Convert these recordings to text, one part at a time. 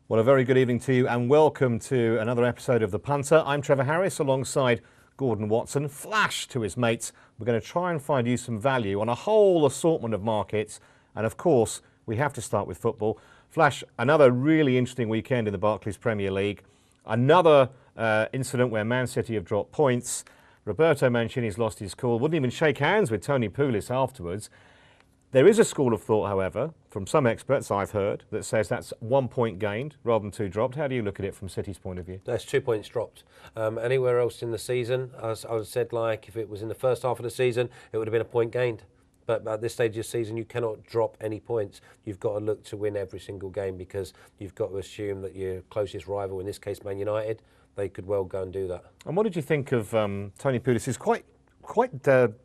Well, a very good evening to you and welcome to another episode of The Punter. I'm Trevor Harris alongside Gordon Watson. Flash to his mates. We're going to try and find you some value on a whole assortment of markets. And of course, we have to start with football. Flash, another really interesting weekend in the Barclays Premier League. Another incident where Man City have dropped points. Roberto Mancini's lost his cool. Wouldn't even shake hands with Tony Pulis afterwards. There is a school of thought, however, from some experts I've heard, that says that's 1 point gained rather than 2 dropped. How do you look at it from City's point of view? That's 2 points dropped. Anywhere else in the season, as I would have said, like if it was in the first half of the season, it would have been a point gained. But at this stage of the season, you cannot drop any points. You've got to look to win every single game because you've got to assume that your closest rival, in this case Man United, they could well go and do that. And what did you think of Tony Pulis'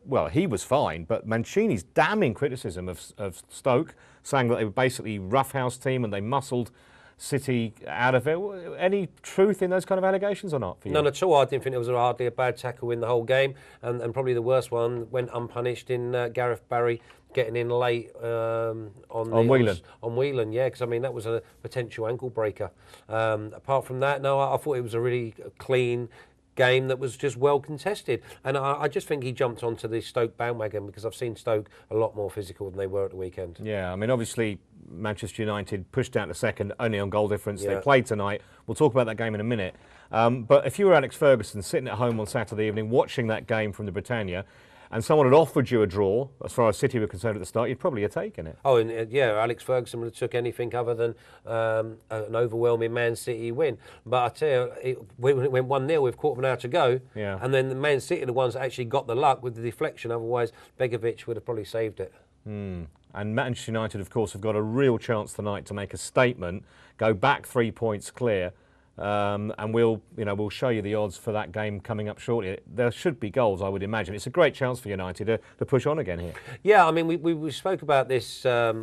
well, he was fine, but Mancini's damning criticism of Stoke, saying that they were basically a roughhouse team and they muscled City out of it. Any truth in those kind of allegations or not for you? None at all. I didn't think there was hardly a bad tackle in the whole game, and probably the worst one went unpunished in Gareth Barry getting in late on Whelan. On Whelan, yeah, because I mean that was a potential ankle breaker. Apart from that, no, I thought it was a really clean game that was just well contested, and I just think he jumped onto the Stoke bandwagon because I've seen Stoke a lot more physical than they were at the weekend. Yeah, I mean obviously Manchester United pushed out to second only on goal difference. Yeah. They played tonight. We'll talk about that game in a minute. But if you were Alex Ferguson sitting at home on Saturday evening watching that game from the Britannia, and someone had offered you a draw, as far as City were concerned at the start, you'd probably have taken it. Oh, and yeah, Alex Ferguson would have took anything other than an overwhelming Man City win. But I tell you, when it went 1-0 with quarter of an hour to go, Yeah. and then the Man City are the ones that actually got the luck with the deflection. Otherwise, Begovic would have probably saved it. And Manchester United, of course, have got a real chance tonight to make a statement, go back 3 points clear, and we'll show you the odds for that game coming up shortly. There should be goals, I would imagine. It's a great chance for United to push on again here. Yeah, I mean, we spoke about this a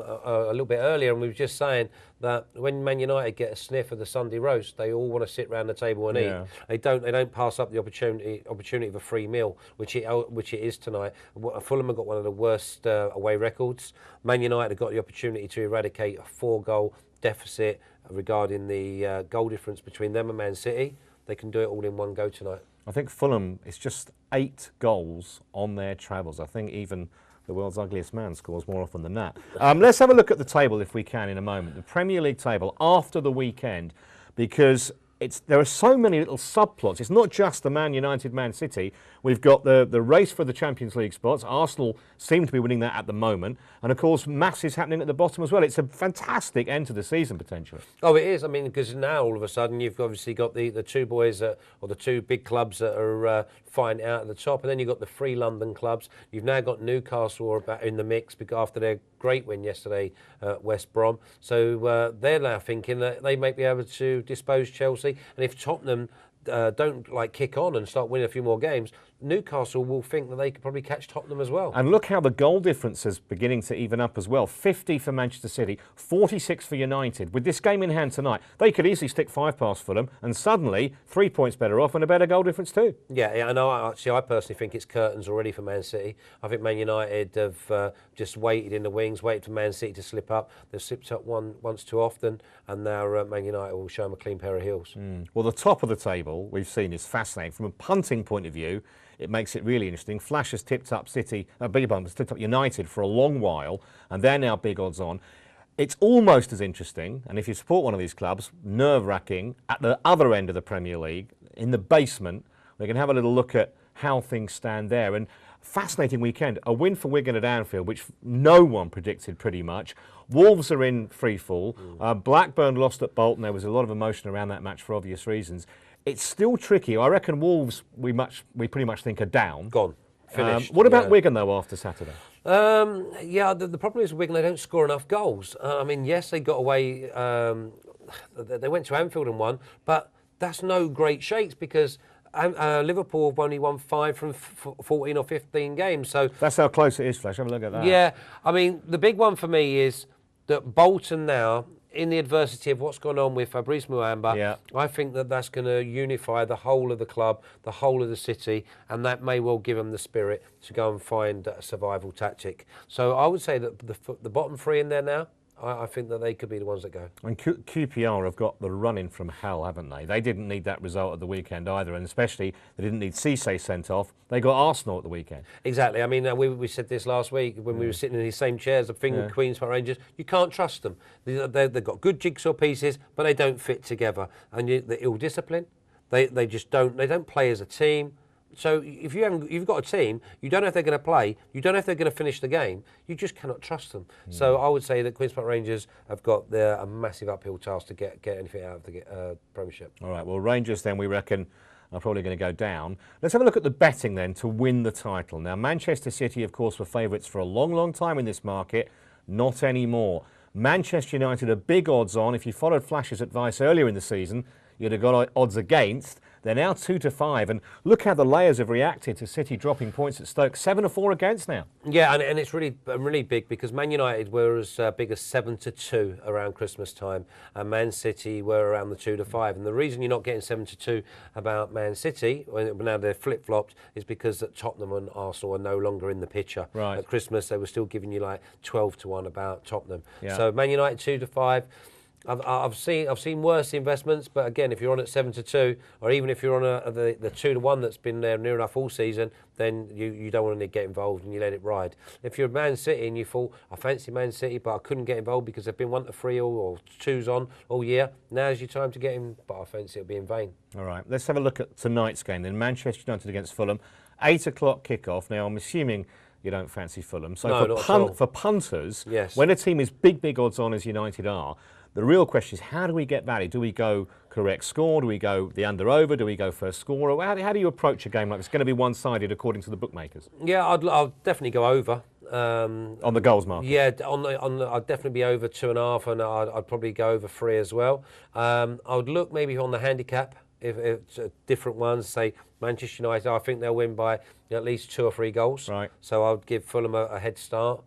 little bit earlier, and we were just saying that when Man United get a sniff of the Sunday roast, they all want to sit round the table and Yeah. eat. They don't pass up the opportunity of a free meal, which it is tonight. Fulham have got one of the worst away records. Man United have got the opportunity to eradicate a 4-goal deficit regarding the goal difference between them and Man City. They can do it all in one go tonight. I think Fulham, it's just 8 goals on their travels. I think even the world's ugliest man scores more often than that. Let's have a look at the table if we can in a moment. The Premier League table after the weekend, because there are so many little subplots. It's not just the Man United, Man City. We've got the race for the Champions League spots. Arsenal seem to be winning that at the moment. And of course, mass is happening at the bottom as well. It's a fantastic end to the season, potentially. Oh, it is. I mean, because now all of a sudden you've obviously got the two boys, or the two big clubs that are fighting out at the top. And then you've got the 3 London clubs. You've now got Newcastle in the mix after their great win yesterday at West Brom. So they're now thinking that they may be able to dispose Chelsea. And if Tottenham don't kick on and start winning a few more games, Newcastle will think that they could probably catch Tottenham as well. And look how the goal difference is beginning to even up as well. 50 for Manchester City, 46 for United. With this game in hand tonight, they could easily stick 5 past Fulham and suddenly 3 points better off and a better goal difference too. Yeah, I know. I personally think it's curtains already for Man City. I think Man United have just waited in the wings, waited for Man City to slip up. They've slipped up once too often, and now Man United will show them a clean pair of heels. Well, the top of the table we've seen is fascinating. From a punting point of view, it makes it really interesting. Flash has tipped up tipped up United for a long while, and they're now big odds on. It's almost as interesting, and if you support one of these clubs, nerve-wracking, at the other end of the Premier League, in the basement. We can have a little look at how things stand there. And fascinating weekend. A win for Wigan at Anfield, which no one predicted pretty much. Wolves are in free fall. Blackburn lost at Bolton. There was a lot of emotion around that match for obvious reasons. It's still tricky. I reckon Wolves, we pretty much think are down. Gone. Finished. What about Wigan, though, after Saturday? Yeah, the problem is Wigan, they don't score enough goals. I mean, yes, they got away. They went to Anfield and won, but that's no great shakes because Liverpool have only won 5 from 14 or 15 games. So that's how close it is, Flash. Have a look at that. Yeah, I mean, the big one for me is that Bolton now, in the adversity of what's gone on with Fabrice Muamba, I think that that's going to unify the whole of the club, the whole of the city, and that may well give them the spirit to go and find a survival tactic. So I would say that the bottom 3 in there now I think that they could be the ones that go. And QPR have got the running from hell, haven't they? They didn't need that result at the weekend either, and especially they didn't need Cisse sent off. They got Arsenal at the weekend. Exactly. I mean, we said this last week when we were sitting in these same chairs. The thing with Queen's Park Rangers, you can't trust them. They've got good jigsaw pieces, but they don't fit together. And they're ill-disciplined. They just don't. They don't play as a team. So if you've got a team, you don't know if they're going to play, you don't know if they're going to finish the game, you just cannot trust them. So I would say that Queen's Park Rangers have got a massive uphill task to get anything out of the Premiership. All right, well, Rangers then we reckon are probably going to go down. Let's have a look at the betting then to win the title. Now, Manchester City, of course, were favourites for a long, long time in this market, not anymore. Manchester United are big odds on. If you followed Flash's advice earlier in the season, you'd have got odds against. They're now 2-5, and look how the layers have reacted to City dropping points at Stoke. 7-4 against now. Yeah, and it's really big because Man United were as big as 7-2 around Christmas time, and Man City were around the 2-5. And the reason you're not getting 7-2 about Man City, when now they're flip-flopped, is because that Tottenham and Arsenal are no longer in the picture. Right. At Christmas, they were still giving you like 12-1 about Tottenham. Yeah. So Man United 2-5. I've seen worse investments, but again, if you're on at 7-2, or even if you're on the 2-1 that's been there near enough all season, then you don't want to get involved and you let it ride. If you're Man City and you thought, I fancy Man City, but I couldn't get involved because they've been 1-3 or 2s on all year, now's your time to get in, but I fancy it'll be in vain. All right, let's have a look at tonight's game then. Manchester United against Fulham, 8 o'clock kickoff. Now, I'm assuming you don't fancy Fulham. So no, for punters, yes. When a team is big odds on as United are, the real question is, how do we get value? Do we go correct score? Do we go the under-over? Do we go first score? Or how do you approach a game like this? It's going to be one-sided according to the bookmakers. Yeah, I'll definitely go over. On the goals market? Yeah, I'd definitely be over 2.5, and I'd probably go over 3 as well. I would look maybe on the handicap, if different ones, say Manchester United, I think they'll win by at least 2 or 3 goals. Right. So I would give Fulham a head start.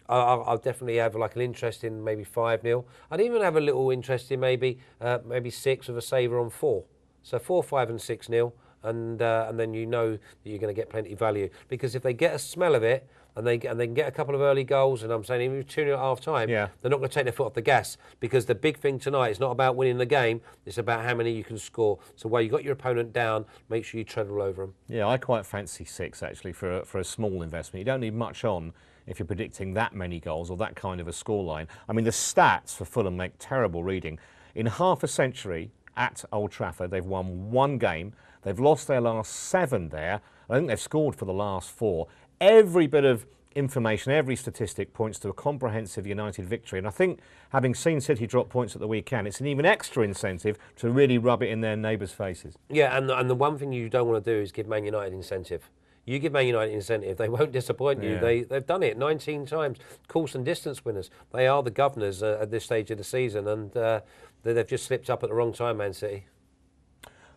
I'll definitely have like an interest in maybe 5-0. I'd even have a little interest in maybe 6 with a saver on 4. So 4, 5 and 6-0, and then you know that you're going to get plenty of value. Because if they get a smell of it, and they can get a couple of early goals, and I'm saying even 2-0 at half time, yeah, they're not going to take their foot off the gas, because the big thing tonight is not about winning the game, it's about how many you can score. So while you got your opponent down, make sure you tread all over them. Yeah, I quite fancy 6 actually for a small investment. You don't need much on if you're predicting that many goals or that kind of a scoreline. I mean, the stats for Fulham make terrible reading. In half a century at Old Trafford, they've won 1 game. They've lost their last 7 there. I think they've scored for the last 4. Every bit of information, every statistic points to a comprehensive United victory. And I think, having seen City drop points at the weekend, it's an even extra incentive to really rub it in their neighbours' faces. Yeah, and the one thing you don't want to do is give Man United incentive. You give Man United incentive, they won't disappoint you. Yeah. They've done it 19 times. Course and distance winners. They are the governors at this stage of the season, and they've just slipped up at the wrong time, Man City.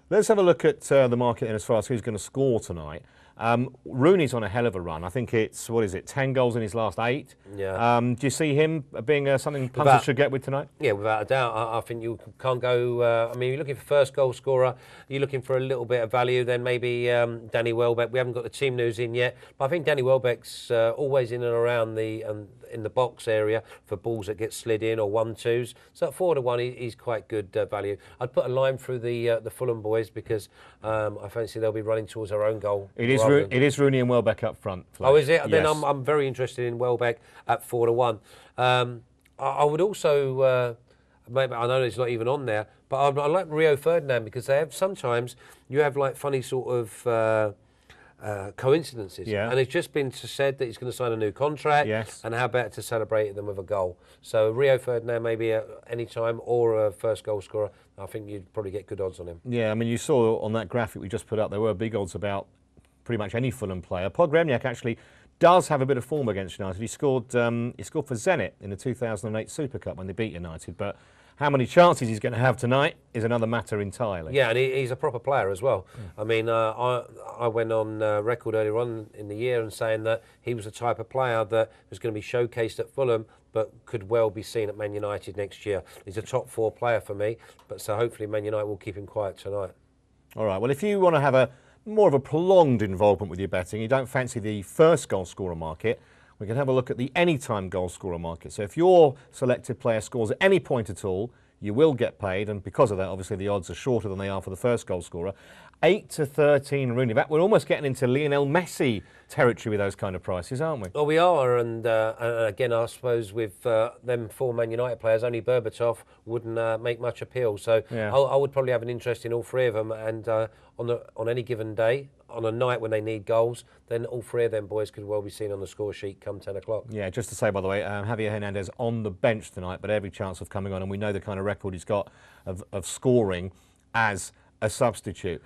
Let's have a look at the market then as far as who's going to score tonight. Rooney's on a hell of a run. I think it's, 10 goals in his last 8. Yeah. Do you see him being something punters should get with tonight? Yeah, without a doubt. I think you can't go... you're looking for first goal scorer. You're looking for a little bit of value. Then maybe Danny Welbeck. We haven't got the team news in yet, but I think Danny Welbeck's always in and around in the box area for balls that get slid in or 1-2s. So at 4-1, he's quite good value. I'd put a line through the Fulham boys, because I fancy they'll be running towards their own goal. It is Rooney and Welbeck up front. Flash. Oh, is it? Yes. Then I'm very interested in Welbeck at 4-1. I would also, maybe, I know it's not even on there, but I like Rio Ferdinand, because sometimes you have like funny sort of coincidences. Yeah. And it's just been said that he's going to sign a new contract. Yes. And how better to celebrate them with a goal. So Rio Ferdinand maybe at any time, or a first goal scorer. I think you'd probably get good odds on him. Yeah, I mean, you saw on that graphic we just put up, there were big odds about pretty much any Fulham player. Pogremniak actually does have a bit of form against United. He scored for Zenit in the 2008 Super Cup when they beat United, but how many chances he's going to have tonight is another matter entirely. Yeah, and he's a proper player as well. I mean, I went on record earlier on in the year and saying that he was the type of player that was going to be showcased at Fulham, but could well be seen at Man United next year. He's a top 4 player for me, but so hopefully Man United will keep him quiet tonight. All right, well, if you want to have more of a prolonged involvement with your betting, you don't fancy the first goal scorer market, we can have a look at the anytime goal scorer market. So if your selected player scores at any point at all, you will get paid, and because of that, obviously the odds are shorter than they are for the first goal scorer. 8 to 13 Rooney. In fact, we're almost getting into Lionel Messi territory with those kind of prices, aren't we? Well, we are, and again, I suppose with them 4 Man United players, only Berbatov wouldn't make much appeal. So Yeah. I would probably have an interest in all 3 of them, and on any given day, on a night when they need goals, then all 3 of them boys could well be seen on the score sheet come 10 o'clock. Yeah, just to say, by the way, Javier Hernandez on the bench tonight, but every chance of coming on, and we know the kind of record he's got of scoring as a substitute.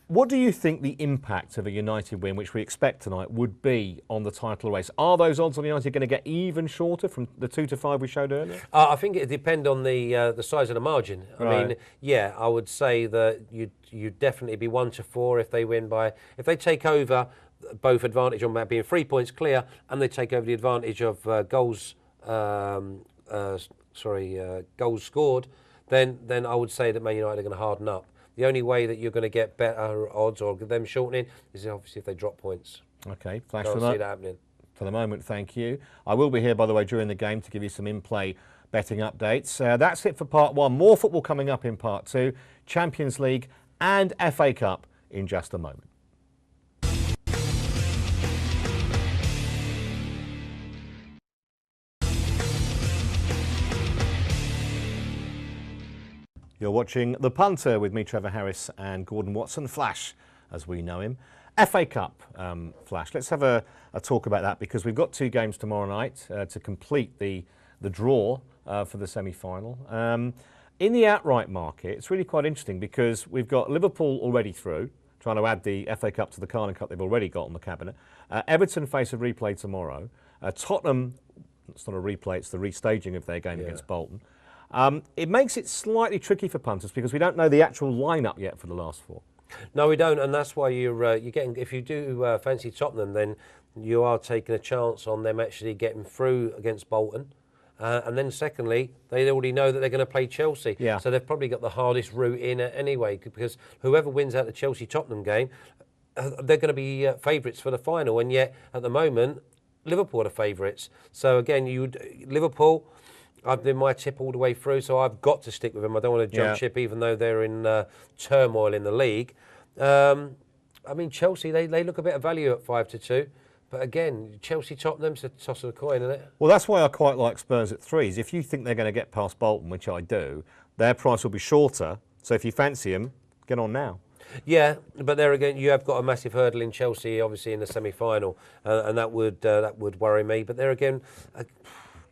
What do you think the impact of a United win, which we expect tonight, would be on the title race? Are those odds on United going to get even shorter from the 2 to 5 we showed earlier? I think it depends on the size of the margin. I Right. mean, yeah, I would say that you'd definitely be 1 to 4 if they win by, if they take over both advantage on that being 3 points clear, and they take over the advantage of goals scored, then I would say that Man United are going to harden up. The only way that you're going to get better odds or them shortening is obviously if they drop points. Okay, flash Don't for see that happening. For the moment, thank you. I will be here, by the way, during the game to give you some in-play betting updates. That's it for part 1. More football coming up in part 2. Champions League and FA Cup in just a moment. You're watching The Punter with me, Trevor Harris, and Gordon Watson. Flash, as we know him. FA Cup Flash. Let's have a talk about that, because we've got 2 games tomorrow night to complete the draw for the semi-final. In the outright market, it's really quite interesting because we've got Liverpool already through, trying to add the FA Cup to the Carling Cup they've already got on the cabinet. Everton face a replay tomorrow. Tottenham, it's not a replay, it's the restaging of their game against Bolton. It makes it slightly tricky for punters because we don't know the actual lineup yet for the last 4. No, we don't, and that's why you're getting. If you do fancy Tottenham, then you are taking a chance on them actually getting through against Bolton, and then secondly, they already know that they're going to play Chelsea. Yeah. So they've probably got the hardest route in anyway, because whoever wins out the Chelsea-Tottenham game, they're going to be favourites for the final, and yet at the moment, Liverpool are the favourites. So again, Liverpool. I've been my tip all the way through, so I've got to stick with them. I don't want to jump ship, even though they're in turmoil in the league. I mean, Chelsea, they look a bit of value at 5 to 2. But again, Chelsea-Tottenham's a toss of the coin, isn't it? Well, that's why I quite like Spurs at 3s. If you think they're going to get past Bolton, which I do, their price will be shorter. So if you fancy them, get on now. Yeah, but there again, you have got a massive hurdle in Chelsea, obviously, in the semi-final, and that would worry me. But there again...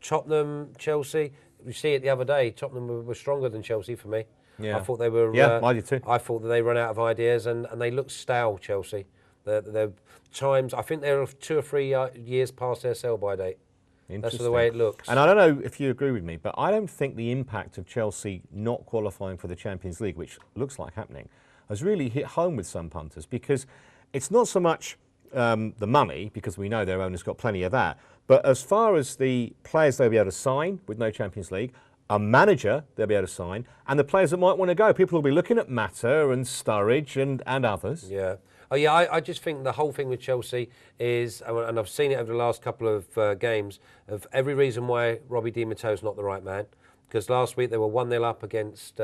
Tottenham, Chelsea, you see it the other day, Tottenham were stronger than Chelsea for me. Yeah. I thought they were... Yeah, I did too. I thought that they run out of ideas and they look stale, Chelsea. They're times, I think they're 2 or 3 years past their sell-by date. That's the way it looks. And I don't know if you agree with me, but I don't think the impact of Chelsea not qualifying for the Champions League, which looks like happening, has really hit home with some punters, because it's not so much the money, because we know their owners got plenty of that, but as far as the players they'll be able to sign with no Champions League, a manager they'll be able to sign, and the players that might want to go. People will be looking at Mata and Sturridge and others. Yeah. Oh, yeah, I just think the whole thing with Chelsea is, and I've seen it over the last couple of games, of every reason why Robbie Di Matteo's not the right man. Because last week they were 1-0 up against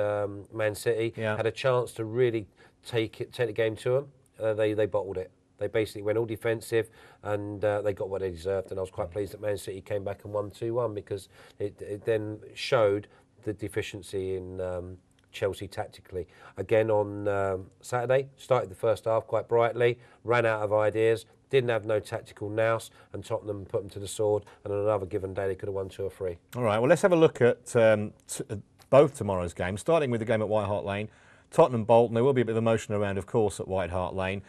Man City, had a chance to really take the game to them. They bottled it. They basically went all defensive, and they got what they deserved. And I was quite pleased that Man City came back and won 2-1, because it then showed the deficiency in Chelsea tactically. Again on Saturday, started the first half quite brightly, ran out of ideas, didn't have no tactical nous, and Tottenham put them to the sword. And on another given day, they could have won 2 or 3. All right, well, let's have a look at both tomorrow's games, starting with the game at White Hart Lane. Tottenham Bolton, there will be a bit of emotion around, of course, at White Hart Lane.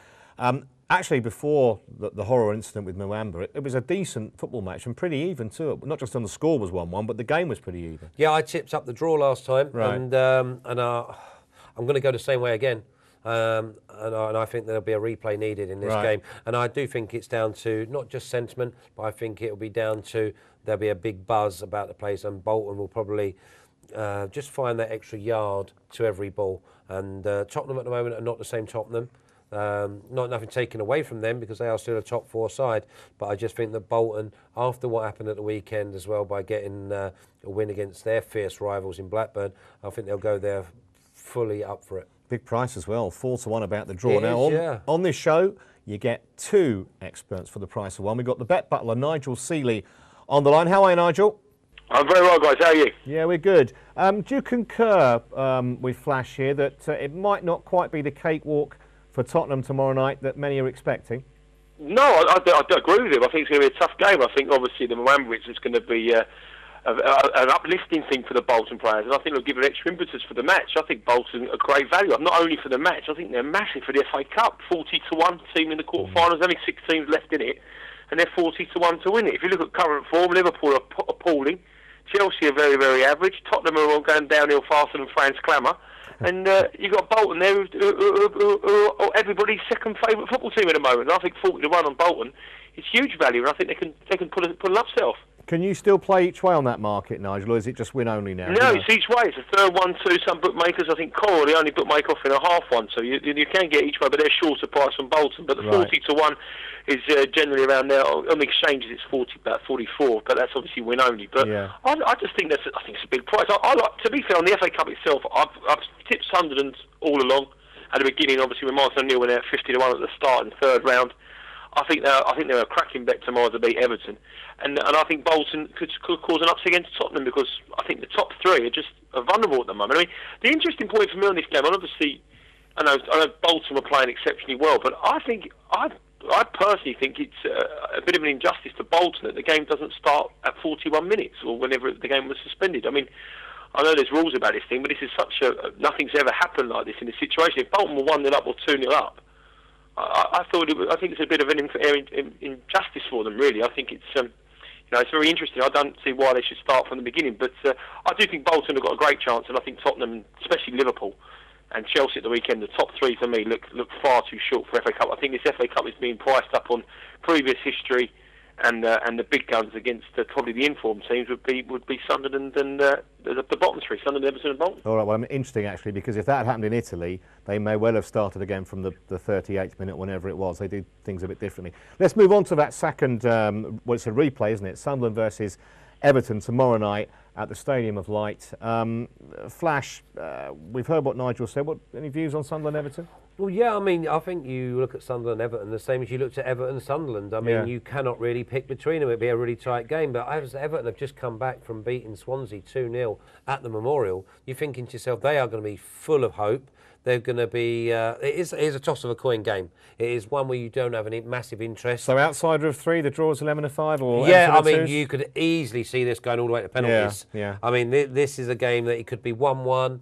Actually, before the horror incident with Muamba, it was a decent football match and pretty even too. Not just on the score was 1-1, but the game was pretty even. Yeah, I tipped up the draw last time, right. and I'm going to go the same way again. And I think there'll be a replay needed in this game. And I do think it's down to not just sentiment, but I think it'll be down to there'll be a big buzz about the place, and Bolton will probably just find that extra yard to every ball. And Tottenham at the moment are not the same Tottenham. Nothing taken away from them because they are still a top 4 side, but I just think that Bolton, after what happened at the weekend as well by getting a win against their fierce rivals in Blackburn, I think they'll go there fully up for it. Big price as well, 4-1 about the draw. It Now, is, on this show, you get 2 experts for the price of 1. We've got the bet butler, Nigel Seeley, on the line. How are you, Nigel? I'm very well, guys. How are you? Yeah, we're good. Do you concur with Flash here that it might not quite be the cakewalk for Tottenham tomorrow night that many are expecting? No, I agree with him. I think it's going to be a tough game. I think, obviously, the Mwambridge is going to be an uplifting thing for the Bolton players, and I think it'll give an extra impetus for the match. I think Bolton are great value. Not only for the match, I think they're massive for the FA Cup. 40-1 team in the quarterfinals, only 6 teams left in it, and they're 40-1 to win it. If you look at current form, Liverpool are appalling. Chelsea are very, very average. Tottenham are all going downhill faster than Fran's clamour. And you've got Bolton there, who are everybody's second favourite football team at the moment. And I think 40-1 on Bolton is huge value, and I think they can put an upset off. Can you still play each way on that market, Nigel, or is it just win only now? No, it's each way. It's a third one, too. Some bookmakers, I think Coral, the only bookmaker offering a half one, so you can get each way, but they're shorter price from Bolton. But the 40-1 is generally around there. On the exchanges, it's about 44, but that's obviously win only. But yeah. I just think it's a big price. I like, to be fair, on the FA Cup itself, I've tipped Sunderland all along. At the beginning, obviously, when Martin O'Neill went out 50-1 at the start in the third round. I think they're a cracking bet tomorrow to beat Everton, and I think Bolton could cause an upset against Tottenham because I think the top 3 are vulnerable at the moment. I mean, the interesting point for me on this game, and obviously, I know Bolton were playing exceptionally well, but I personally think it's a bit of an injustice to Bolton that the game doesn't start at 41 minutes or whenever the game was suspended. I mean, I know there's rules about this thing, but this is nothing's ever happened like this in this situation. If Bolton were 1-0 up or 2-0 up. I think it's a bit of an injustice for them, really. I think it's it's very interesting. I don't see why they should start from the beginning, but I do think Bolton have got a great chance, and I think Tottenham, especially Liverpool and Chelsea at the weekend, the top 3 for me look far too short for FA Cup. I think this FA Cup is being priced up on previous history, and the big guns against probably the informed teams would be Sunderland and the bottom 3, Sunderland, Everton and Bolton. All right, well, interesting actually, because if that had happened in Italy, they may well have started again from the 38th minute, whenever it was. They do things a bit differently. Let's move on to that second, it's a replay, isn't it? Sunderland versus Everton tomorrow night at the Stadium of Light. Flash, we've heard what Nigel said. Any views on Sunderland Everton? Well, yeah, I mean, I think you look at Sunderland Everton the same as you looked at Everton Sunderland. I mean, you cannot really pick between them. It'd be a really tight game. But as Everton have just come back from beating Swansea 2-0 at the Memorial, you're thinking to yourself, they are going to be full of hope. They're going to be... it is a toss of a coin game. It is one where you don't have any massive interest. So outsider of 3, the draw is 11-5? Or yeah, I mean, you could easily see this going all the way to penalties. Yeah. I mean, this is a game that it could be 1-1.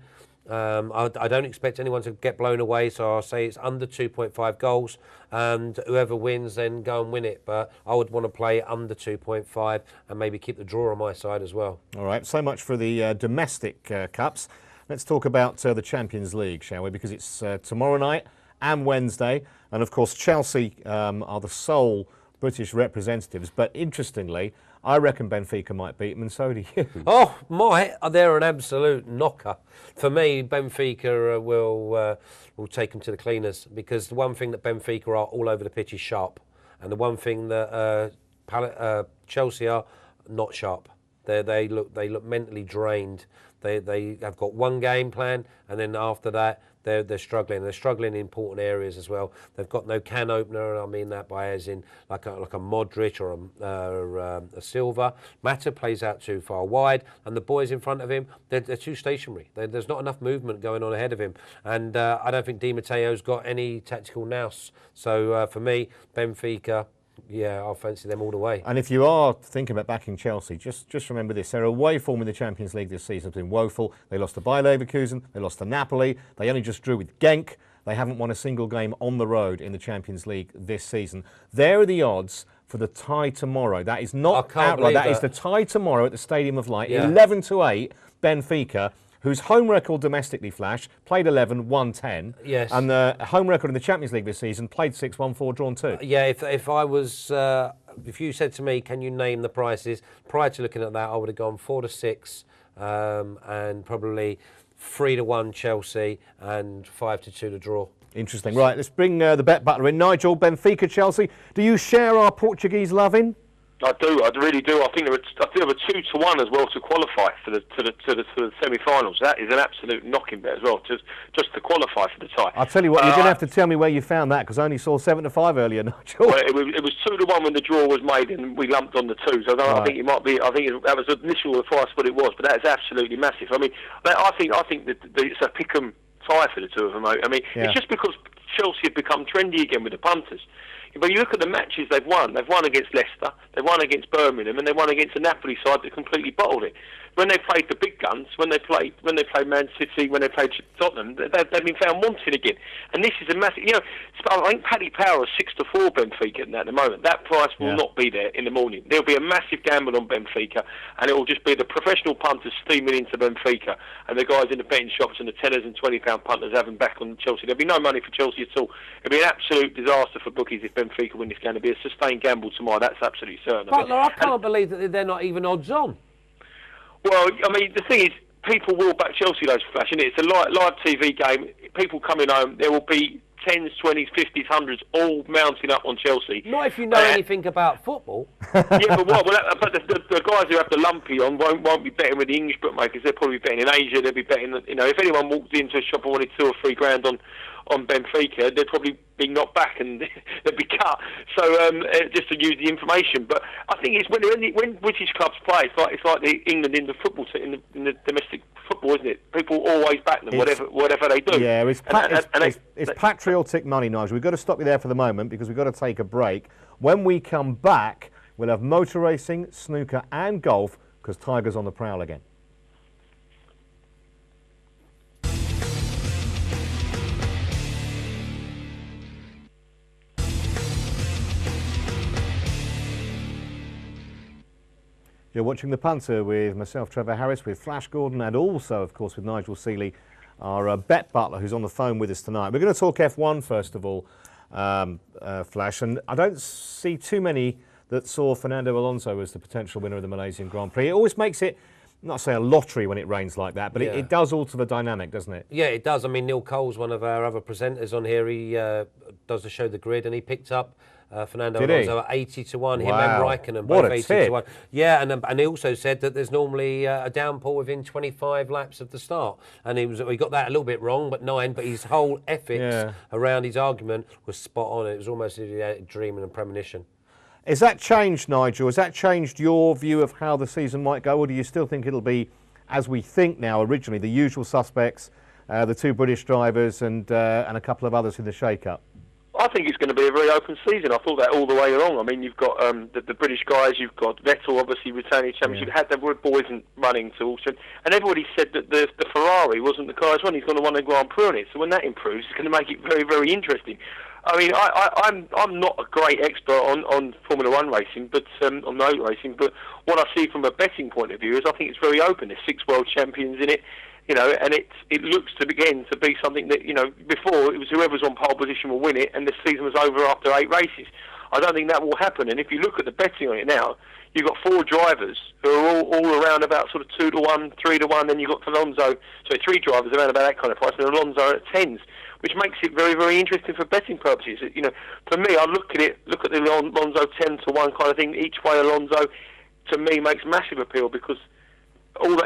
I don't expect anyone to get blown away, so I'll say it's under 2.5 goals, and whoever wins then go and win it. But I would want to play under 2.5 and maybe keep the draw on my side as well. All right, so much for the domestic cups. Let's talk about the Champions League, shall we? Because it's tomorrow night and Wednesday, and of course Chelsea are the sole British representatives. But interestingly, I reckon Benfica might beat them, and so do you. Oh, they're an absolute knocker. For me, Benfica will take them to the cleaners, because the one thing that Benfica are all over the pitch is sharp, and the one thing that Chelsea are not sharp. They look mentally drained. They have got one game plan, and then after that they're struggling. They're struggling in important areas as well. They've got no can opener, and I mean that by as in like a Modric or a Silva. Mata plays out too far wide, and the boys in front of him they're too stationary. There's not enough movement going on ahead of him, and I don't think Di Matteo's got any tactical nous. So for me, Benfica. Yeah, I'll fancy them all the way. And if you are thinking about backing Chelsea, just remember this. Their away form in the Champions League this season has been woeful. They lost to Bayer Leverkusen, they lost to Napoli, they only just drew with Genk. They haven't won a single game on the road in the Champions League this season. There are the odds for the tie tomorrow. That is not outright. That is the tie tomorrow at the Stadium of Light. 11-8, Benfica, whose home record domestically, Flash, played 11, won 10. Yes. And the home record in the Champions League this season, played 6, won 4, drawn 2. Yeah, if you said to me, can you name the prices, prior to looking at that, I would have gone 4-6 and probably 3-1 Chelsea and 5-2 to draw. Interesting. Right, let's bring the bet butler in. Nigel, Benfica, Chelsea. Do you share our Portuguese loving? I do. I really do. I think there were 2-1 as well to qualify for the semi-finals. That is an absolute knocking bet as well, just to qualify for the tie. I'll tell you what, you're going to have to tell me where you found that, because I only saw 7-5 earlier, Nigel. Well, it was 2-1 when the draw was made, and we lumped on the twos. I think it might be. I think that was the initial price what it was, but that is absolutely massive. I mean, I think that it's a pick 'em tie for the two of them. I mean, It's just because Chelsea have become trendy again with the punters. But you look at the matches they've won. They've won against Leicester, they've won against Birmingham, and they won against the Napoli side that completely bottled it. When they played the big guns, when they played Man City, when they played Tottenham, they've been found wanting again. And this is a massive. I think Paddy Power is 6-4 Benfica at the moment. That price will not be there in the morning. There'll be a massive gamble on Benfica, and it will just be the professional punters steaming into Benfica, and the guys in the betting shops and the £10 and £20 punters having back on Chelsea. There'll be no money for Chelsea at all. It'll be an absolute disaster for bookies if Benfica win this game. It'll be a sustained gamble tomorrow. That's absolutely certain. Butler, I can't believe that they're not even odds on. Well, I mean, the thing is, people will back Chelsea, those Flash, and it's a live TV game. People coming home, there will be 10s, 20s, 50s, 100s, all mounting up on Chelsea. Not if you know anything about football. Yeah, but what? But the guys who have the lumpy on won't be betting with the English bookmakers. They'll probably be betting in Asia. They'll be betting, if anyone walked into a shop and wanted 2 or 3 grand on Benfica, they'd probably be knocked back and they'd be cut. So just to use the information, but I think it's when British clubs play, it's like the England in the football in the domestic football, isn't it? People always back them, whatever they do. Yeah, it's patriotic money, Nigel. We've got to stop you there for the moment because we've got to take a break. When we come back, we'll have motor racing, snooker, and golf because Tiger's on the prowl again. You're watching The Punter with myself, Trevor Harris, with Flash Gordon, and also, of course, with Nigel Seeley, our bet butler, who's on the phone with us tonight. We're going to talk F1 first of all, Flash, and I don't see too many that saw Fernando Alonso as the potential winner of the Malaysian Grand Prix. It always makes it, not say a lottery when it rains like that, but it does alter the dynamic, doesn't it? Yeah, it does. I mean, Neil Cole's one of our other presenters on here. He does the show The Grid, and he picked up Fernando Alonso at 80-1. Him and Raikkonen both 80-1. Yeah, and he also said that there's normally a downpour within 25 laps of the start, and he got that a little bit wrong, but 9. But his whole ethics around his argument was spot on. It was almost a dream and a premonition. Has that changed, Nigel? Has that changed your view of how the season might go, or do you still think it'll be, as we think now originally, the usual suspects, the 2 British drivers and a couple of others in the shake-up? I think it's going to be a very open season. I thought that all the way along. I mean, you've got the British guys, you've got Vettel obviously returning championship, had the boys running to also, and everybody said that the Ferrari wasn't the car as well. He's going to win a Grand Prix on it. So when that improves, it's going to make it very, very interesting. I mean, I'm not a great expert on Formula One racing, but on motor racing. But what I see from a betting point of view is I think it's very open. There's 6 world champions in it. And it looks to begin to be something that, before it was whoever's on pole position will win it, and the season was over after 8 races. I don't think that will happen. And if you look at the betting on it now, you've got 4 drivers who are all around about sort of 2-1, 3-1. Then you've got 3 drivers around about that kind of price, and Alonso at 10s, which makes it very, very interesting for betting purposes. For me, I look at the Alonso 10-1 kind of thing. Each way Alonso, to me, makes massive appeal because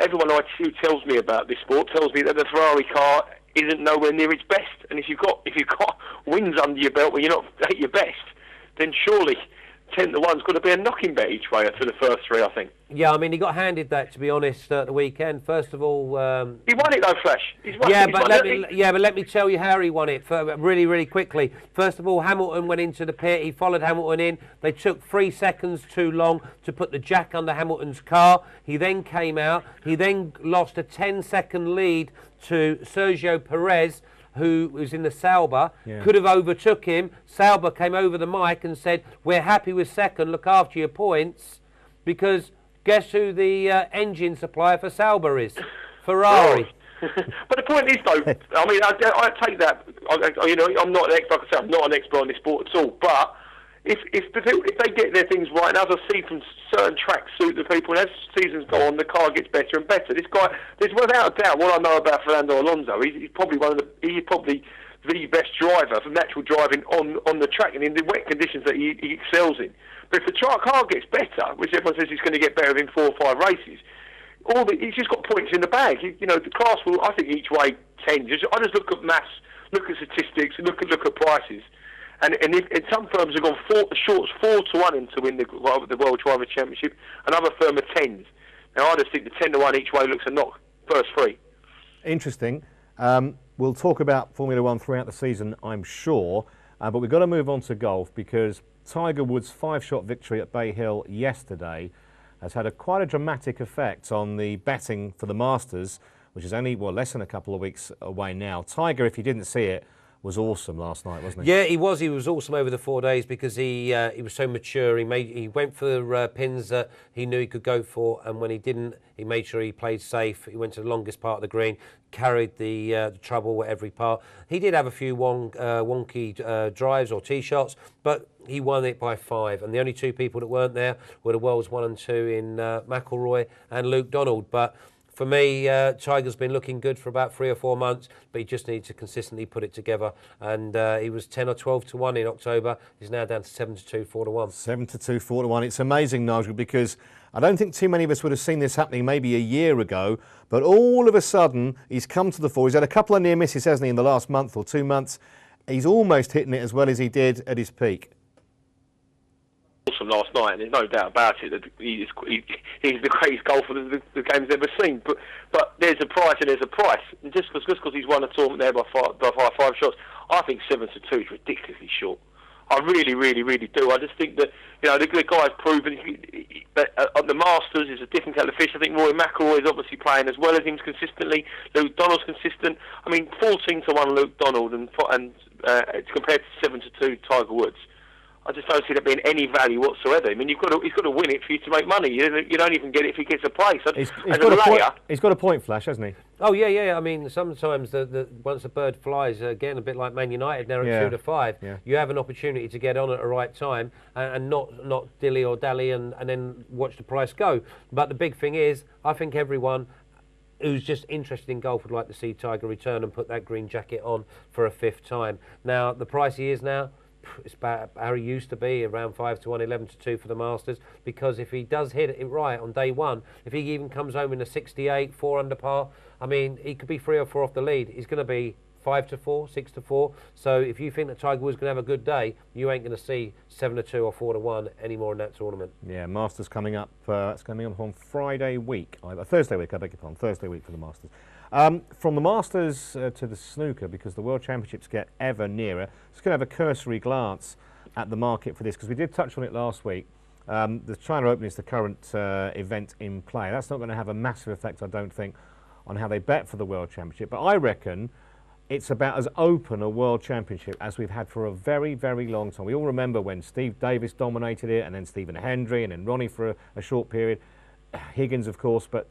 everyone who tells me about this sport tells me that the Ferrari car isn't nowhere near its best. And if you've got wins under your belt when you're not at your best, then surely 10-1's got to be a knocking bet each way for the first 3, I think. Yeah, I mean, he got handed that, to be honest, at the weekend. First of all, he won it though, Flash. But let me tell you how he won it really, really quickly. First of all, Hamilton went into the pit. He followed Hamilton in. They took 3 seconds too long to put the jack under Hamilton's car. He then came out. He then lost a 10-second lead to Sergio Perez, who was in the Sauber, could have overtook him. Sauber came over the mic and said, "We're happy with second, look after your points," because guess who the engine supplier for Sauber is? Ferrari. But the point is, though, I mean, I take that. I'm not an expert. Like I say, I'm not an expert on this sport at all. But if they get their things right, and as I see from certain tracks suit the people, and as seasons go on, the car gets better and better. This guy, there's without a doubt, what I know about Fernando Alonso, he's probably the best driver for natural driving on the track and in the wet conditions that he excels in. But if the car gets better, which everyone says he's going to get better within 4 or 5 races, he's just got points in the bag. The class will, I think, each way 10. I just look at maths, look at statistics, and look at prices. And some firms have gone shorts 4-1 in to win the World Driver Championship. Another firm are 10s. Now I just think the 10-1 each way looks a knock. First 3. Interesting. We'll talk about Formula One throughout the season, I'm sure, but we've got to move on to golf because Tiger Woods' 5-shot victory at Bay Hill yesterday has had quite a dramatic effect on the betting for the Masters, which is only less than a couple of weeks away now. Tiger, if you didn't see it, was awesome last night, wasn't he? Yeah, he was. He was awesome over the 4 days because he was so mature. He went for pins that he knew he could go for, and when he didn't, he made sure he played safe. He went to the longest part of the green, carried the trouble at every part. He did have a few wonky drives or tee shots, but he won it by 5. And the only 2 people that weren't there were the world's 1 and 2 in McIlroy and Luke Donald. But for me, Tiger's been looking good for about 3 or 4 months, but he just needs to consistently put it together. And he was 10 or 12-1 in October. He's now down to 7-2, 4-1. 7-2, 4-1. It's amazing, Nigel, because I don't think too many of us would have seen this happening maybe a year ago, but all of a sudden he's come to the fore. He's had a couple of near misses, hasn't he, in the last month or 2 months. He's almost hitting it as well as he did at his peak. Awesome last night, and there's no doubt about it that he's the greatest golfer the game's ever seen. But there's a price and there's a price. And just because he's won a tournament there by five shots, I think 7-2 is ridiculously short. I really, really, really do. I just think that the guy's proven that at the Masters is a different kettle of fish. I think Rory McIlroy is obviously playing as well as him consistently. Luke Donald's consistent. I mean, 14-1 Luke Donald and compared to 7-2 Tiger Woods. I just don't see there being any value whatsoever. I mean, he's got to win it for you to make money. You don't even get it if he gets a place. He's got a point, Flash, hasn't he? Oh, yeah. I mean, sometimes once a bird flies, again, a bit like Man United now at 2-5, you have an opportunity to get on at the right time and not dilly or dally and then watch the price go. But the big thing is, I think everyone who's just interested in golf would like to see Tiger return and put that green jacket on for a 5th time. Now, the price he is now, it's about how he used to be, around 5-1, 11-2 for the Masters, because if he does hit it right on day 1, if he even comes home in a 68, 4 under par, I mean, he could be 3 or 4 off the lead. He's going to be 5-4, 6-4. So if you think that Tiger Woods is going to have a good day, you ain't going to see 7-2 or 4-1 anymore in that tournament. Yeah, Masters coming up. It's coming up on Friday week, Thursday week. I beg your pardon. Thursday week for the Masters. From the Masters to the snooker, because the World Championships get ever nearer, just going to have a cursory glance at the market for this, because we did touch on it last week. The China Open is the current event in play. That's not going to have a massive effect, I don't think, on how they bet for the World Championship. But I reckon it's about as open a World Championship as we've had for a very, very long time. We all remember when Steve Davis dominated it, and then Stephen Hendry, and then Ronnie for a short period. Higgins, of course, but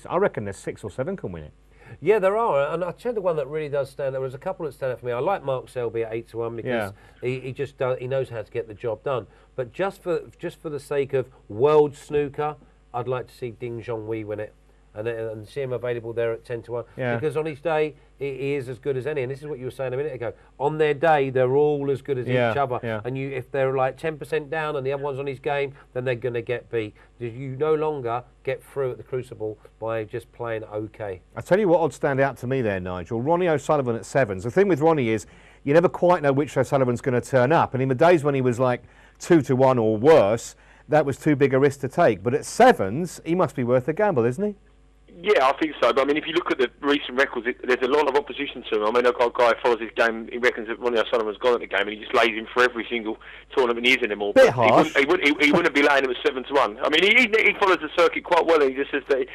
I reckon there's 6 or 7 can win it. Yeah, there are, and I'll tell you the one that really does stand out. There was a couple that stand out for me. I like Mark Selby at 8-1 because he knows how to get the job done. But just for the sake of world snooker, I'd like to see Ding Zhonghui win it. And see him available there at 10-1. Yeah. Because on his day, he is as good as any. And this is what you were saying a minute ago. On their day, they're all as good as each other. Yeah. And if they're like 10% down and the other one's on his game, then they're going to get beat. You no longer get through at the Crucible by just playing okay. I tell you what would stand out to me there, Nigel. Ronnie O'Sullivan at 7s. The thing with Ronnie is you never quite know which O'Sullivan's going to turn up. And in the days when he was like 2-1 or worse, that was too big a risk to take. But at 7s, he must be worth a gamble, isn't he? Yeah, I think so. But I mean, if you look at the recent records, there's a lot of opposition to him. I mean, a guy follows his game. He reckons that Ronnie O'Sullivan's gone at the game, and he just lays him for every single tournament he is in them all. Bit harsh. He wouldn't be laying him at 7-1. I mean, he follows the circuit quite well, and he just says that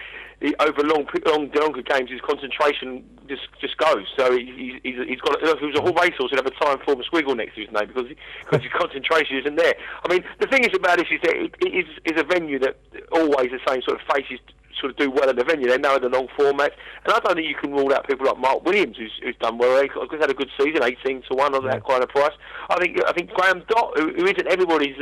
over longer games, his concentration just goes. So he's got. If he was a whole racehorse, he'd have a time form squiggle next to his name because his concentration isn't there. I mean, the thing is about this is that it is a venue that always the same sort of faces sort of do well at the venue. They know the long formats, and I don't think you can rule out people like Mark Williams, who's done well. He's had a good season, 18-1 on that kind of price. I think Graham Dott, who isn't everybody's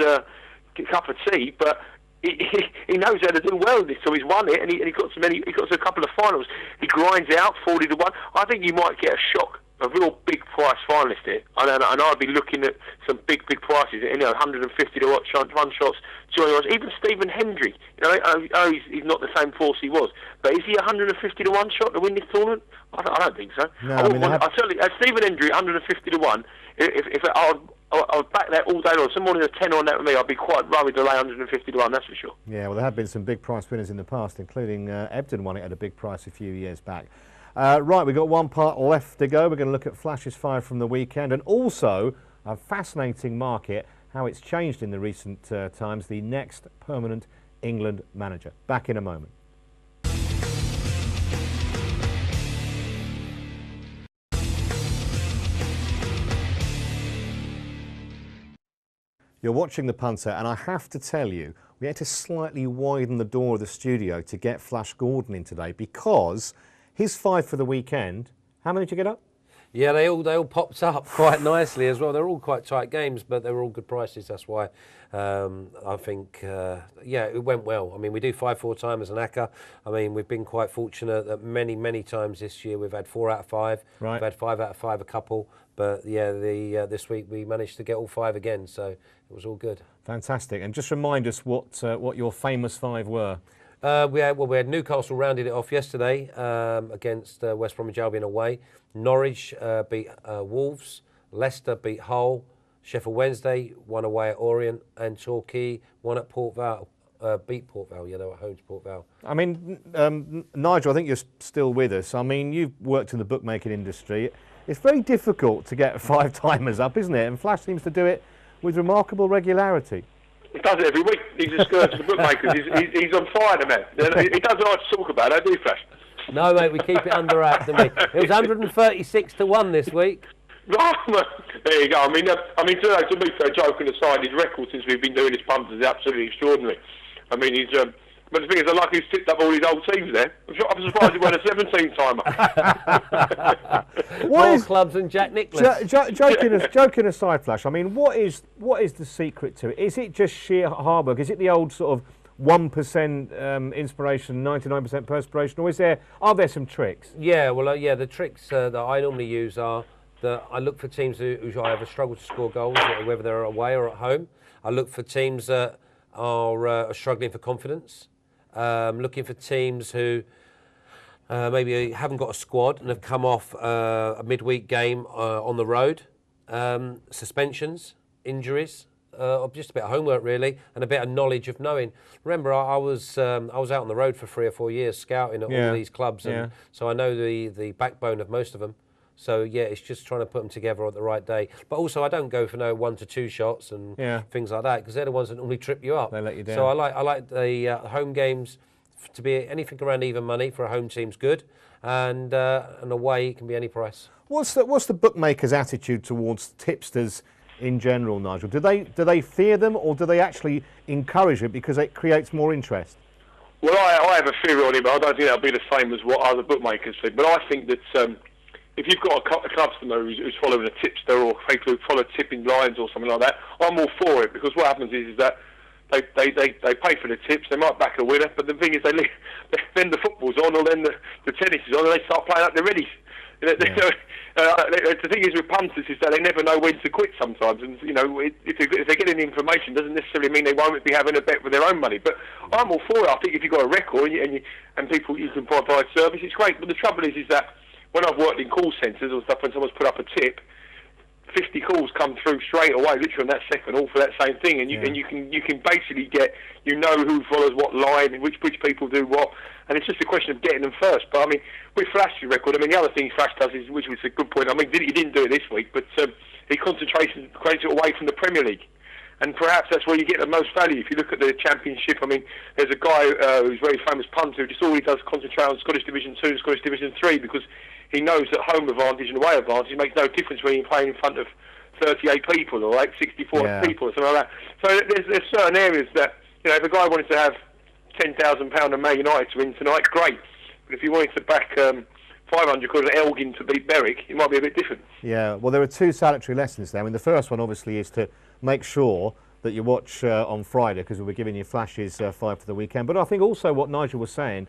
cup of tea, but he knows how to do well in this. So he's won it, and he got a couple of finals. He grinds out 40-1. I think you might get a shock a real big price finalist here, and I'd be looking at some big prices. 150 to one shots, 200. Even Stephen Hendry. He's not the same force he was, but is he 150 to one shot to win this tournament? I don't think so. No, I certainly Stephen Hendry 150 to one. If I would back that all day long. Someone who's a 10 on that with me, I'd be quite worried to lay 150 to 1, that's for sure. Yeah, well, there have been some big price winners in the past, including Everton won it at a big price a few years back. Right, we've got one part left to go. We're going to look at flashes fired from the weekend, and also a fascinating market, how it's changed in the recent times, the next permanent England manager. Back in a moment. You're watching The Punter, and I have to tell you, we had to slightly widen the door of the studio to get Flash Gordon in today, because his 5 for the weekend, how many did you get up? Yeah, they all popped up quite nicely as well. They're all quite tight games, but they were all good prices. That's why I think, it went well. I mean, we do 5-4 time as an ACCA. I mean, we've been quite fortunate that many times this year we've had 4 out of 5. Right. We've had 5 out of 5 a couple. But yeah, this week we managed to get all 5 again, so it was all good. Fantastic. And just remind us what your famous 5 were. We had Newcastle rounded it off yesterday against West Bromwich Albion away. Norwich beat Wolves. Leicester beat Hull. Sheffield Wednesday won away at Orient, and Torquay won at Port Vale. Beat Port Vale, they were at home to Port Vale. I mean, Nigel, I think you're still with us. I mean, you've worked in the bookmaking industry. It's very difficult to get 5-timers up, isn't it? And Flash seems to do it with remarkable regularity. He does it every week. He's a scourge to the bookmakers. He's on fire, the man. He doesn't like to talk about it, do you, Flash? No, mate, we keep it under wraps, don't we? It was 136 to 1 this week. There you go. I mean, to be fair, joking aside, his record since we've been doing this punt is absolutely extraordinary. I mean, he's... But the thing is, I like he's tipped up all his old teams there. I'm surprised he won a 17-timer. More clubs than Jack Nicklaus. Joking aside, Flash, I mean, what is the secret to it? Is it just sheer hard work? Is it the old sort of 1% inspiration, 99% perspiration, or are there some tricks? Yeah, well, the tricks that I normally use are that I look for teams who either struggle to score goals, whether they're away or at home. I look for teams that are struggling for confidence. Looking for teams who maybe haven't got a squad and have come off a midweek game on the road. Suspensions, injuries, just a bit of homework really, and a bit of knowledge of knowing. Remember, I was out on the road for 3 or 4 years scouting at all these clubs, and so I know the backbone of most of them. So yeah, it's just trying to put them together at the right day. But also, I don't go for no 1 to 2 shots and things like that, because they're the ones that normally trip you up. They let you down. So I like the home games to be anything around even money for a home team's good, and away it can be any price. What's the bookmakers' attitude towards tipsters in general, Nigel? Do they fear them, or do they actually encourage it because it creates more interest? Well, I have a theory on it, but I don't think that'll be the same as what other bookmakers think. But I think that if you've got a customer who's following a tipster, or people who follow tipping lines or something like that, I'm all for it, because what happens is that they pay for the tips, they might back a winner, but the thing is then the football's on, or then the tennis is on, and they start playing up their readies. The thing is with punters is that they never know when to quit sometimes, and if they're getting the information, doesn't necessarily mean they won't be having a bet with their own money. But I'm all for it. I think if you've got a record and people you can provide service, it's great. But the trouble is that when I've worked in call centres or stuff, when someone's put up a tip, 50 calls come through straight away, literally on that second, all for that same thing, and you can basically get, who follows what line and which people do what, and it's just a question of getting them first. But I mean, with Flash's record, the other thing Flash does is, which was a good point. I mean, he didn't do it this week, but he concentrates it away from the Premier League. And perhaps that's where you get the most value. If you look at the Championship, I mean, there's a guy who's a very famous punter who just all he does is concentrate on Scottish Division 2 and Scottish Division 3, because he knows that home advantage and away advantage makes no difference when you're playing in front of 38 people or 64 people or something like that. So there's certain areas that, if a guy wanted to have £10,000 on Man United to win tonight, great. But if you wanted to back 500 quid on Elgin to beat Berwick, it might be a bit different. Yeah, well, there are 2 salutary lessons there. I mean, the first one, obviously, is to make sure that you watch on Friday, because we'll be giving you Flash's 5 for the weekend. But I think also what Nigel was saying,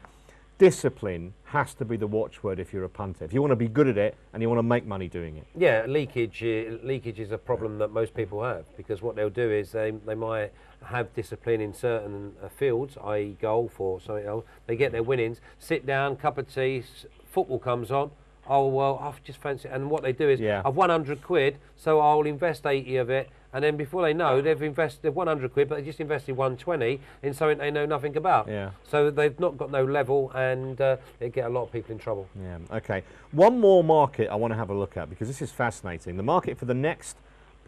discipline has to be the watchword if you're a punter. If you want to be good at it and you want to make money doing it. Yeah, leakage is a problem that most people have, because what they'll do is they might have discipline in certain fields, i.e. golf or something else. They get their winnings, sit down, cup of tea, football comes on. Oh, well, I've just fancy it. And what they do is, I've won 100 quid, so I'll invest 80 of it. And then before they know, they've 100 quid, but they just invested 120 in something they know nothing about. Yeah. So they've not got no level, and they get a lot of people in trouble. Yeah. Okay. One more market I want to have a look at, because this is fascinating. The market for the next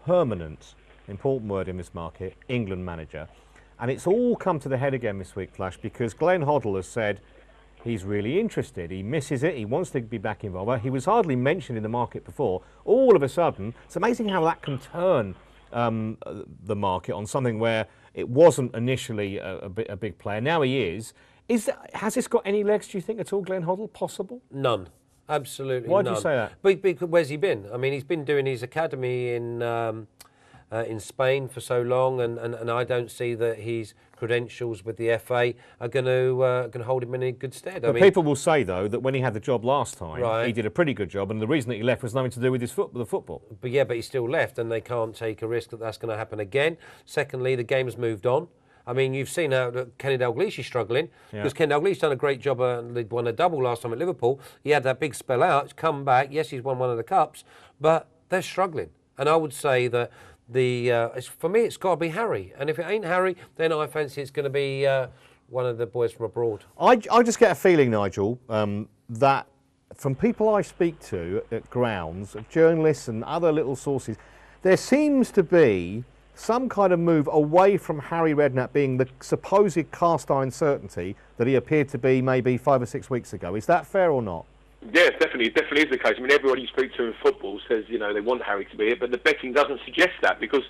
permanent, important word in this market, England manager. And it's all come to the head again this week, Flash, because Glenn Hoddle has said he's really interested. He misses it. He wants to be back involved. Well, he was hardly mentioned in the market before. All of a sudden, it's amazing how that can turn the market on something where it wasn't initially a big player. Now he is. Has this got any legs, do you think, at all, Glenn Hoddle? Possible? None. Absolutely Why none. do you say that? Because where's he been? I mean, he's been doing his academy in Spain for so long, and I don't see that his credentials with the FA are going to hold him in a good stead. But people will say, though, that when he had the job last time, he did a pretty good job, and the reason that he left was nothing to do with the football. But he still left, and they can't take a risk that that's going to happen again. Secondly, the game has moved on. I mean, you've seen how Kenny Dalglish's struggling, because Kenny Dalglish's done a great job. They won a double last time at Liverpool. He had that big spell out. He's come back. Yes, he's won one of the cups, but they're struggling. And I would say that for me, it's got to be Harry. And if it ain't Harry, then I fancy it's going to be one of the boys from abroad. I just get a feeling, Nigel, that from people I speak to at grounds, of journalists and other little sources, there seems to be some kind of move away from Harry Redknapp being the supposed cast iron certainty that he appeared to be maybe 5 or 6 weeks ago. Is that fair or not? Yeah, definitely is the case. I mean, everybody you speak to in football says, they want Harry to be it, but the betting doesn't suggest that, because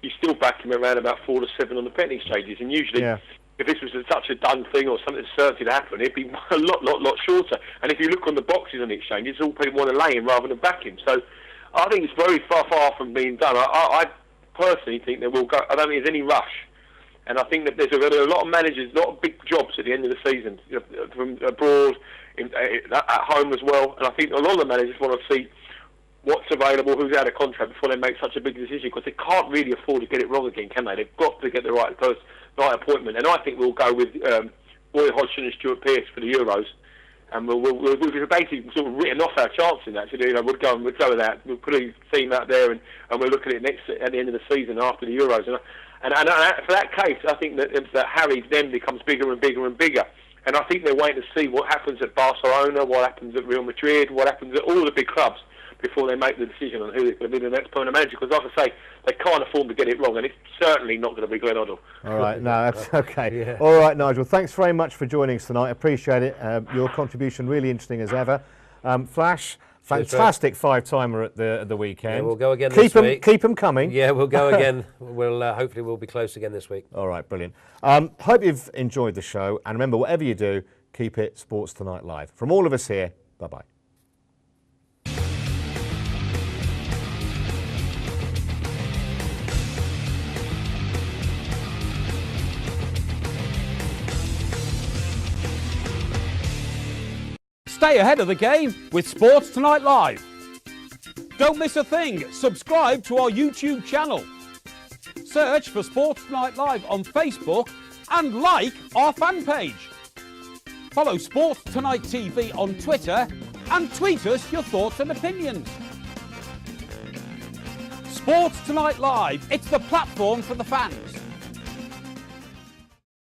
you still back him around about 4 to 7 on the betting exchanges, and usually if this was such a done thing or something that's certain to happen, it'd be a lot shorter. And if you look on the boxes on the exchanges, all people want to lay him rather than back him. So I think it's very far from being done. I personally think that we'll go. I don't think there's any rush. And I think that there's a lot of managers, a lot of big jobs at the end of the season, from abroad, at home as well. And I think a lot of the managers want to see what's available, who's out of contract, before they make such a big decision, because they can't really afford to get it wrong again, can they? They've got to get the right appointment. And I think we'll go with Roy Hodgson and Stuart Pearce for the Euros. And we've basically sort of written off our chance in that. So, we'd go with that. We'll put a team out there, and we'll look at it at the end of the season after the Euros. And for that case, I think that Harry then becomes bigger and bigger and bigger. And I think they're waiting to see what happens at Barcelona, what happens at Real Madrid, what happens at all the big clubs before they make the decision on who is going to be the next permanent manager. Because, like I say, they can't afford to get it wrong, and it's certainly not going to be Glenn Hoddle. All right, no, that's okay. All right, Nigel, thanks very much for joining us tonight. I appreciate it. Your contribution really interesting as ever. Flash, fantastic five-timer at the weekend. Yeah, we'll go again this week. Keep them coming. Yeah, we'll go again. Hopefully we'll be close again this week. All right, brilliant. Hope you've enjoyed the show. And remember, whatever you do, keep it Sports Tonight Live. From all of us here, bye-bye. Stay ahead of the game with Sports Tonight Live. Don't miss a thing. Subscribe to our YouTube channel. Search for Sports Tonight Live on Facebook and like our fan page. Follow Sports Tonight TV on Twitter and tweet us your thoughts and opinions. Sports Tonight Live, it's the platform for the fans.